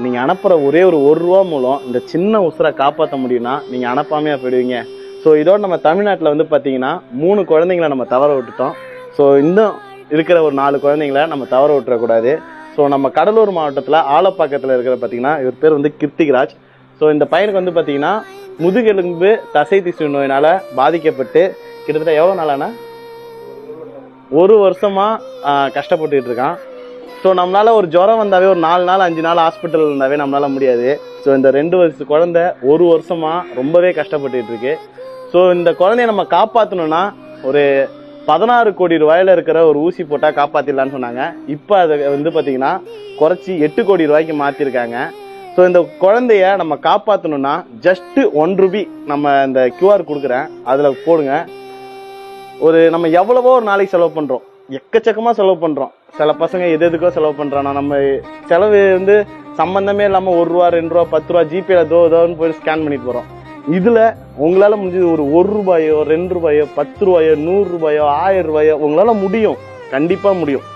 நீங்கள் அனுப்புகிற ஒரே ஒரு ரூபா மூலம் இந்த சின்ன உசுரை காப்பாற்ற முடியும்னா நீங்கள் அனுப்பாமையாக போயிடுவீங்க. ஸோ இதோட நம்ம தமிழ்நாட்டில் வந்து பார்த்தீங்கன்னா 3 குழந்தைங்களை நம்ம தவற விட்டுட்டோம். ஸோ இன்னும் இருக்கிற ஒரு 4 குழந்தைங்களை நம்ம தவற விட்டுறக்கூடாது. ஸோ நம்ம கடலூர் மாவட்டத்தில் ஆலப்பாக்கத்தில் இருக்கிற பார்த்தீங்கன்னா இவர் பேர் வந்து கிருத்திக்ராஜ். ஸோ இந்த பையனுக்கு வந்து பார்த்தீங்கன்னா முதுகெலும்பு தசை திசு நோயினால் பாதிக்கப்பட்டு கிட்டத்தட்ட எவ்வளோ நாளானா 1 வருஷமாக கஷ்டப்பட்டுக்கிட்டு இருக்கான். ஸோ நம்மளால் ஒரு ஜுரம் வந்தாவே ஒரு 4 நாள் 5 நாள் ஹாஸ்பிட்டல் இருந்தாவே நம்மளால் முடியாது. ஸோ இந்த 2 வயசு குழந்தை 1 வருஷமாக ரொம்பவே கஷ்டப்பட்டுட்டு இருக்கு. ஸோ இந்த குழந்தைய நம்ம காப்பாற்றணும்னா ஒரு 16 கோடி ரூபாயில இருக்கிற ஒரு ஊசி போட்டால் காப்பாற்றிடலான்னு சொன்னாங்க. இப்போ அதை வந்து பார்த்தீங்கன்னா குறைச்சி 8 கோடி ரூபாய்க்கு மாற்றிருக்காங்க. ஸோ இந்த குழந்தைய நம்ம காப்பாற்றணும்னா ஜஸ்ட்டு 1 ரூபி நம்ம இந்த QR கொடுக்குறேன், அதில் போடுங்க. நம்ம எவ்வளவோ ஒரு நாளைக்கு செலவு பண்ணுறோம், எக்கச்சக்கமாக செலவு பண்ணுறோம். சில பசங்க எதுக்கோ செலவு பண்ணுறானா, நம்ம செலவு வந்து சம்மந்தமே இல்லாமல் 1 ரூபா 2 ரூபா 10 ரூபா ஜிபேல தோன்னு போய் ஸ்கேன் பண்ணிட்டு போகிறோம். இதில் உங்களால் முடிஞ்சது ஒரு 1 ரூபாயோ 2 ரூபாயோ 10 ரூபாயோ 100 ரூபாயோ 1000 ரூபாயோ உங்களால் முடியும், கண்டிப்பாக முடியும்.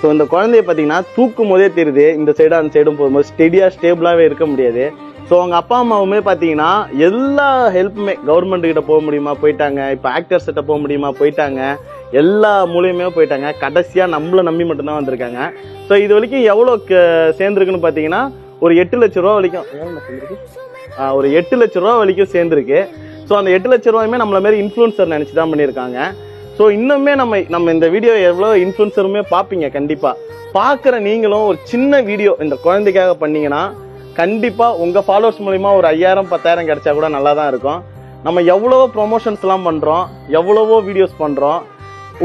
ஸோ இந்த குழந்தைய பார்த்தீங்கன்னா தூக்கும் போதே தெரியுது, இந்த சைடும் அந்த சைடும் போகும்போது ஸ்டேபிளாகவே இருக்க முடியாது. ஸோ அவங்க அப்பா அம்மாவுமே பார்த்தீங்கன்னா எல்லா ஹெல்ப்புமே கவர்மெண்ட் கிட்ட போக முடியுமா போயிட்டாங்க, இப்போ ஆக்டர்ஸ் கிட்ட போக முடியுமா போயிட்டாங்க, எல்லா மூலியமே போயிட்டாங்க. கடைசியாக நம்மளை நம்பி மட்டும்தான் வந்திருக்காங்க. ஸோ இது வரைக்கும் எவ்வளோ சேர்ந்துருக்குன்னு பார்த்தீங்கன்னா ஒரு 8 லட்ச ரூபா வரைக்கும் ஒரு 8 லட்ச ரூபா வரைக்கும் சேர்ந்துருக்கு. ஸோ அந்த 8 லட்ச ரூபாயுமே நம்மள மாதிரி இன்ஃப்ளூன்சர் நினச்சி தான் பண்ணியிருக்காங்க. ஸோ இன்னுமே நம்ம இந்த வீடியோ எவ்வளோ இன்ஃப்ளூன்சருமே பார்ப்பீங்க. கண்டிப்பாக பார்க்குற நீங்களும் ஒரு சின்ன வீடியோ இந்த குழந்தைக்காக பண்ணீங்கன்னா கண்டிப்பாக உங்கள் ஃபாலோவர்ஸ் மூலிமா ஒரு 5000 10,000 கிடைச்சா கூட நல்லா தான் இருக்கும். நம்ம எவ்வளவோ ப்ரொமோஷன்ஸ்லாம் பண்ணுறோம், எவ்வளவோ வீடியோஸ் பண்ணுறோம்.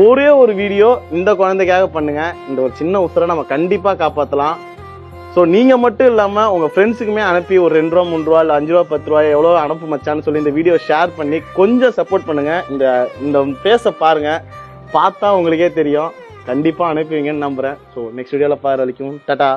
ஒரே ஒரு வீடியோ இந்த குழந்தைக்காக பண்ணுங்கள். இந்த ஒரு சின்ன உசுரை நம்ம கண்டிப்பாக காப்பாற்றலாம். ஸோ நீங்கள் மட்டும் இல்லாமல் உங்கள் ஃப்ரெண்ட்ஸுக்குமே அனுப்பி ஒரு 2 ரூபா 3 ரூபா இல்லை 5 ரூபா 10 ரூபா எவ்வளோ அனுப்பு மச்சான்னு சொல்லி இந்த வீடியோ ஷேர் பண்ணி கொஞ்சம் சப்போர்ட் பண்ணுங்கள். இந்த ஃபேஸை பாருங்கள், பார்த்தா உங்களுக்கே தெரியும், கண்டிப்பாக அனுப்புவீங்கன்னு நம்புகிறேன். ஸோ நெக்ஸ்ட் வீடியோவில் பாரு வரைக்கும் டாடா.